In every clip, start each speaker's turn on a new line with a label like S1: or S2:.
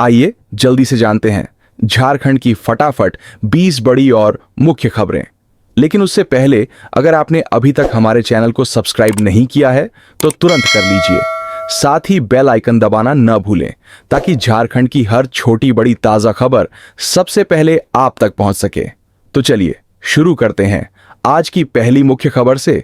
S1: आइए जल्दी से जानते हैं झारखंड की फटाफट 20 बड़ी और मुख्य खबरें। लेकिन उससे पहले अगर आपने अभी तक हमारे चैनल को सब्सक्राइब नहीं किया है तो तुरंत कर लीजिए। साथ ही बेल आइकन दबाना न भूलें ताकि झारखंड की हर छोटी बड़ी ताजा खबर सबसे पहले आप तक पहुंच सके। तो चलिए शुरू करते हैं आज की पहली मुख्य खबर से।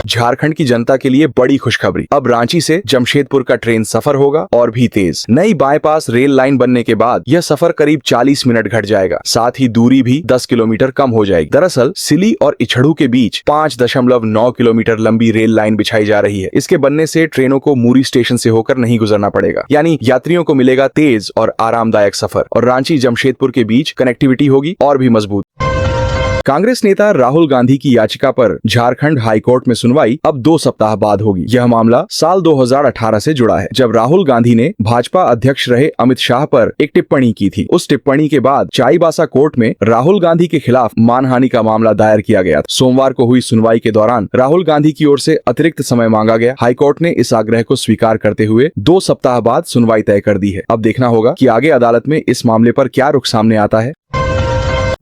S1: झारखंड की जनता के लिए बड़ी खुशखबरी। अब रांची से जमशेदपुर का ट्रेन सफर होगा और भी तेज। नई बाईपास रेल लाइन बनने के बाद यह सफर करीब 40 मिनट घट जाएगा। साथ ही दूरी भी 10 किलोमीटर कम हो जाएगी। दरअसल सिली और इछड़ू के बीच 5.9 किलोमीटर लंबी रेल लाइन बिछाई जा रही है। इसके बनने से ट्रेनों को मूरी स्टेशन से होकर नहीं गुजरना पड़ेगा, यानी यात्रियों को मिलेगा तेज और आरामदायक सफर और रांची जमशेदपुर के बीच कनेक्टिविटी होगी और भी मजबूत। कांग्रेस नेता राहुल गांधी की याचिका पर झारखंड हाईकोर्ट में सुनवाई अब 2 सप्ताह बाद होगी। यह मामला साल 2018 से जुड़ा है, जब राहुल गांधी ने भाजपा अध्यक्ष रहे अमित शाह पर एक टिप्पणी की थी। उस टिप्पणी के बाद चाईबासा कोर्ट में राहुल गांधी के खिलाफ मानहानि का मामला दायर किया गया। सोमवार को हुई सुनवाई के दौरान राहुल गांधी की ओर से अतिरिक्त समय मांगा गया। हाईकोर्ट ने इस आग्रह को स्वीकार करते हुए 2 सप्ताह बाद सुनवाई तय कर दी है। अब देखना होगा कि आगे अदालत में इस मामले पर क्या रुख सामने आता है।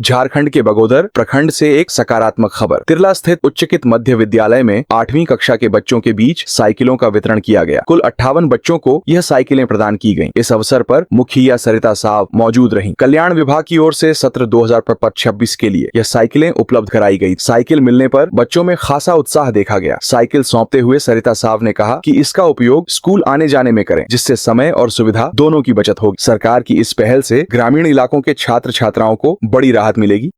S1: झारखंड के बगोदर प्रखंड से एक सकारात्मक खबर। तिरला स्थित उच्चकित मध्य विद्यालय में 8वीं कक्षा के बच्चों के बीच साइकिलों का वितरण किया गया। कुल 58 बच्चों को यह साइकिलें प्रदान की गईं। इस अवसर पर मुखिया सरिता साहब मौजूद रहीं। कल्याण विभाग की ओर से सत्र 2025-26 के लिए यह साइकिलें उपलब्ध कराई गई। साइकिल मिलने पर बच्चों में खासा उत्साह देखा गया। साइकिल सौंपते हुए सरिता साहब ने कहा कि इसका उपयोग स्कूल आने जाने में करें, जिससे समय और सुविधा दोनों की बचत होगी। सरकार की इस पहल से ग्रामीण इलाकों के छात्र छात्राओं को बड़ी राहत मिलेगी।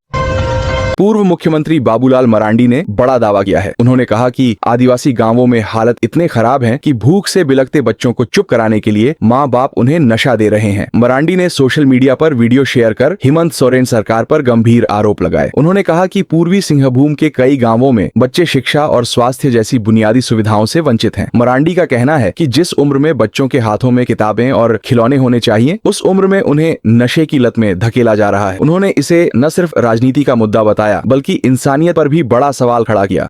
S1: पूर्व मुख्यमंत्री बाबूलाल मरांडी ने बड़ा दावा किया है। उन्होंने कहा कि आदिवासी गांवों में हालत इतने खराब हैं कि भूख से बिलखते बच्चों को चुप कराने के लिए माँ बाप उन्हें नशा दे रहे हैं। मरांडी ने सोशल मीडिया पर वीडियो शेयर कर हेमंत सोरेन सरकार पर गंभीर आरोप लगाए। उन्होंने कहा कि पूर्वी सिंहभूम के कई गाँवों में बच्चे शिक्षा और स्वास्थ्य जैसी बुनियादी सुविधाओं से वंचित हैं। मरांडी का कहना है कि जिस उम्र में बच्चों के हाथों में किताबें और खिलौने होने चाहिए, उस उम्र में उन्हें नशे की लत में धकेला जा रहा है। उन्होंने इसे न सिर्फ राजनीति का मुद्दा बताया बल्कि इंसानियत पर भी बड़ा सवाल खड़ा किया।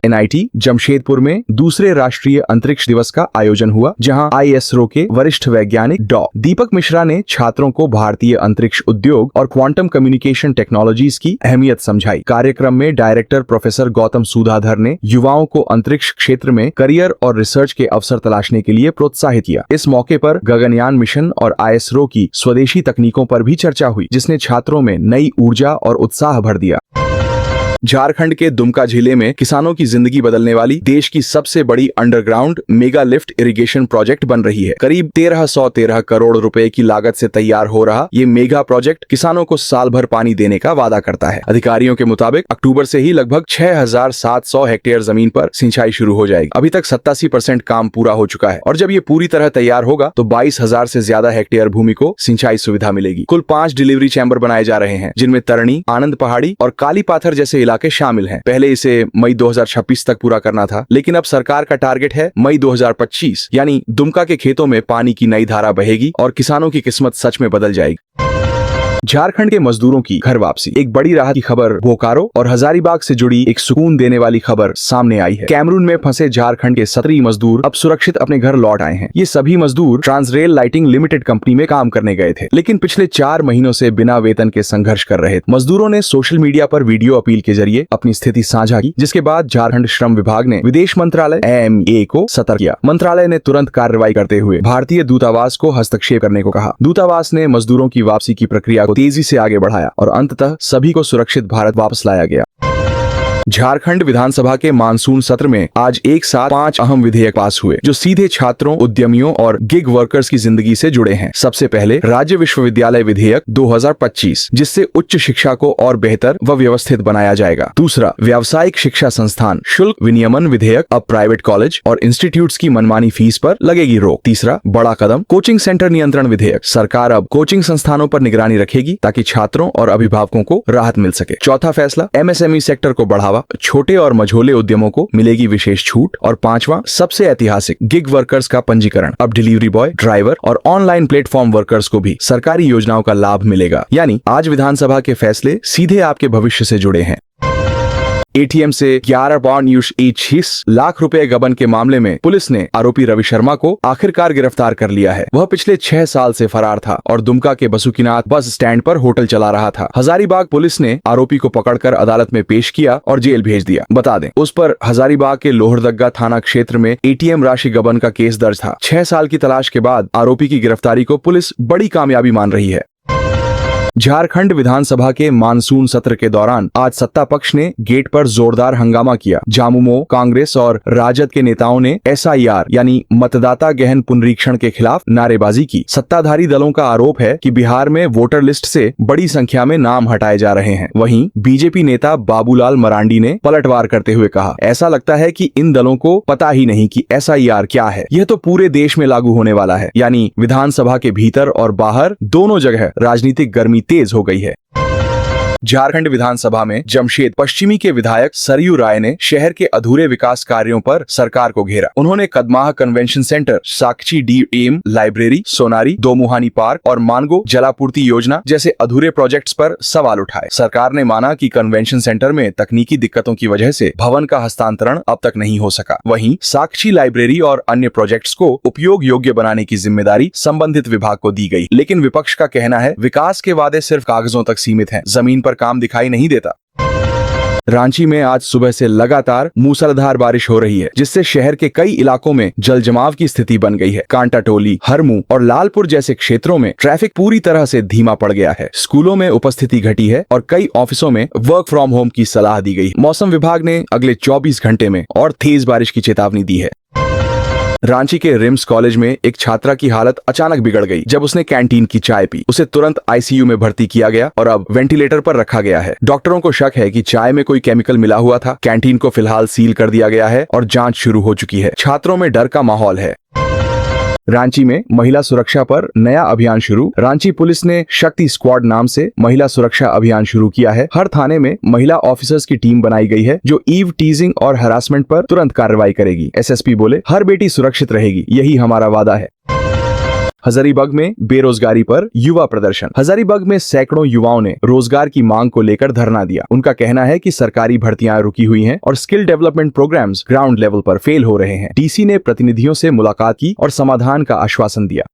S1: NIT जमशेदपुर में दूसरे राष्ट्रीय अंतरिक्ष दिवस का आयोजन हुआ, जहां ISRO के वरिष्ठ वैज्ञानिक डॉ. दीपक मिश्रा ने छात्रों को भारतीय अंतरिक्ष उद्योग और क्वांटम कम्युनिकेशन टेक्नोलॉजीज की अहमियत समझाई। कार्यक्रम में डायरेक्टर प्रोफेसर गौतम सुधाधर ने युवाओं को अंतरिक्ष क्षेत्र में करियर और रिसर्च के अवसर तलाशने के लिए प्रोत्साहित किया। इस मौके पर गगनयान मिशन और ISRO की स्वदेशी तकनीकों पर भी चर्चा हुई, जिसने छात्रों में नई ऊर्जा और उत्साह भर दिया। झारखंड के दुमका जिले में किसानों की जिंदगी बदलने वाली देश की सबसे बड़ी underground mega lift irrigation project बन रही है। करीब 1313 करोड़ रुपए की लागत से तैयार हो रहा ये मेगा प्रोजेक्ट किसानों को साल भर पानी देने का वादा करता है। अधिकारियों के मुताबिक अक्टूबर से ही लगभग 6700 हेक्टेयर जमीन पर सिंचाई शुरू हो जाएगी। अभी तक 87% काम पूरा हो चुका है और जब ये पूरी तरह तैयार होगा तो 22,000 से ज्यादा हेक्टेयर भूमि को सिंचाई सुविधा मिलेगी। कुल 5 डिलीवरी चैम्बर बनाए जा रहे हैं, जिनमें तरनी, आनंद पहाड़ी और काली पाथर जैसे इलाके शामिल हैं। पहले इसे मई 2026 तक पूरा करना था, लेकिन अब सरकार का टारगेट है मई 2025, यानी दुमका के खेतों में पानी की नई धारा बहेगी और किसानों की किस्मत सच में बदल जाएगी। झारखंड के मजदूरों की घर वापसी। एक बड़ी राहत की खबर बोकारो और हजारीबाग से जुड़ी एक सुकून देने वाली खबर सामने आई है। कैमरून में फंसे झारखंड के 17 मजदूर अब सुरक्षित अपने घर लौट आए हैं। ये सभी मजदूर ट्रांसरेल लाइटिंग लिमिटेड कंपनी में काम करने गए थे, लेकिन पिछले 4 महीनों से बिना वेतन के संघर्ष कर रहे थे। मजदूरों ने सोशल मीडिया पर वीडियो अपील के जरिए अपनी स्थिति साझा की, जिसके बाद झारखंड श्रम विभाग ने विदेश मंत्रालय AMA को सतर्क किया। मंत्रालय ने तुरंत कार्रवाई करते हुए भारतीय दूतावास को हस्तक्षेप करने को कहा। दूतावास ने मजदूरों की वापसी की प्रक्रिया को तेजी से आगे बढ़ाया और अंततः सभी को सुरक्षित भारत वापस लाया गया। झारखंड विधानसभा के मानसून सत्र में आज एक साथ 5 अहम विधेयक पास हुए, जो सीधे छात्रों, उद्यमियों और गिग वर्कर्स की जिंदगी से जुड़े हैं। सबसे पहले राज्य विश्वविद्यालय विधेयक 2025, जिससे उच्च शिक्षा को और बेहतर व व्यवस्थित बनाया जाएगा। दूसरा, व्यावसायिक शिक्षा संस्थान शुल्क विनियमन विधेयक। अब प्राइवेट कॉलेज और इंस्टीट्यूट्स की मनमानी फीस पर लगेगी रोक। तीसरा बड़ा कदम, कोचिंग सेंटर नियंत्रण विधेयक। सरकार अब कोचिंग संस्थानों पर निगरानी रखेगी ताकि छात्रों और अभिभावकों को राहत मिल सके। चौथा फैसला, MSME सेक्टर को बढ़ावा, छोटे और मझोले उद्यमों को मिलेगी विशेष छूट। और पांचवा, सबसे ऐतिहासिक, गिग वर्कर्स का पंजीकरण। अब डिलीवरी बॉय, ड्राइवर और ऑनलाइन प्लेटफॉर्म वर्कर्स को भी सरकारी योजनाओं का लाभ मिलेगा। यानी आज विधानसभा के फैसले सीधे आपके भविष्य से जुड़े हैं। एटीएम से 11.26 लाख रुपए गबन के मामले में पुलिस ने आरोपी रवि शर्मा को आखिरकार गिरफ्तार कर लिया है। वह पिछले 6 साल से फरार था और दुमका के बसुकीनाथ बस स्टैंड पर होटल चला रहा था। हजारीबाग पुलिस ने आरोपी को पकड़कर अदालत में पेश किया और जेल भेज दिया। बता दें, उस पर हजारीबाग के लोहरदग्गा थाना क्षेत्र में एटीएम राशि गबन का केस दर्ज था। 6 साल की तलाश के बाद आरोपी की गिरफ्तारी को पुलिस बड़ी कामयाबी मान रही है। झारखंड विधानसभा के मानसून सत्र के दौरान आज सत्ता पक्ष ने गेट पर जोरदार हंगामा किया। झामुमो, कांग्रेस और राजद के नेताओं ने एसआईआर यानी मतदाता गहन पुनरीक्षण के खिलाफ नारेबाजी की। सत्ताधारी दलों का आरोप है कि बिहार में वोटर लिस्ट से बड़ी संख्या में नाम हटाए जा रहे हैं। वहीं बीजेपी नेता बाबूलाल मरांडी ने पलटवार करते हुए कहा, ऐसा लगता है कि इन दलों को पता ही नहीं कि एसआईआर क्या है। यह तो पूरे देश में लागू होने वाला है। यानी विधानसभा के भीतर और बाहर दोनों जगह राजनीतिक गर्मी तेज हो गई है। झारखंड विधानसभा में जमशेद पश्चिमी के विधायक सरयू राय ने शहर के अधूरे विकास कार्यों पर सरकार को घेरा। उन्होंने Kadma convention centre, Sakchi DM library, Sonari, Domuhani park और मानगो जलापूर्ति योजना जैसे अधूरे प्रोजेक्ट्स पर सवाल उठाए। सरकार ने माना कि कन्वेंशन सेंटर में तकनीकी दिक्कतों की वजह से भवन का हस्तांतरण अब तक नहीं हो सका। वहीं साक्षी लाइब्रेरी और अन्य प्रोजेक्ट्स को उपयोग योग्य बनाने की जिम्मेदारी संबंधित विभाग को दी गई। लेकिन विपक्ष का कहना है, विकास के वादे सिर्फ कागजों तक सीमित हैं, जमीन पर काम दिखाई नहीं देता। रांची में आज सुबह से लगातार मूसलाधार बारिश हो रही है, जिससे शहर के कई इलाकों में जल जमाव की स्थिति बन गई है। कांटाटोली, हरमू और लालपुर जैसे क्षेत्रों में ट्रैफिक पूरी तरह से धीमा पड़ गया है। स्कूलों में उपस्थिति घटी है और कई ऑफिसों में वर्क फ्रॉम होम की सलाह दी गई। मौसम विभाग ने अगले 24 घंटे में और तेज बारिश की चेतावनी दी है। रांची के रिम्स कॉलेज में एक छात्रा की हालत अचानक बिगड़ गई जब उसने कैंटीन की चाय पी। उसे तुरंत आईसीयू में भर्ती किया गया और अब वेंटिलेटर पर रखा गया है। डॉक्टरों को शक है कि चाय में कोई केमिकल मिला हुआ था। कैंटीन को फिलहाल सील कर दिया गया है और जांच शुरू हो चुकी है। छात्रों में डर का माहौल है। रांची में महिला सुरक्षा पर नया अभियान शुरू। रांची पुलिस ने शक्ति स्क्वाड नाम से महिला सुरक्षा अभियान शुरू किया है। हर थाने में महिला ऑफिसर्स की टीम बनाई गई है जो ईव टीजिंग और हरासमेंट पर तुरंत कार्रवाई करेगी। एसएसपी बोले, हर बेटी सुरक्षित रहेगी, यही हमारा वादा है। हजारीबाग में बेरोजगारी पर युवा प्रदर्शन। हजारीबाग में सैकड़ों युवाओं ने रोजगार की मांग को लेकर धरना दिया। उनका कहना है कि सरकारी भर्तियां रुकी हुई हैं और skill development programmes ground level पर फेल हो रहे हैं। डीसी ने प्रतिनिधियों से मुलाकात की और समाधान का आश्वासन दिया।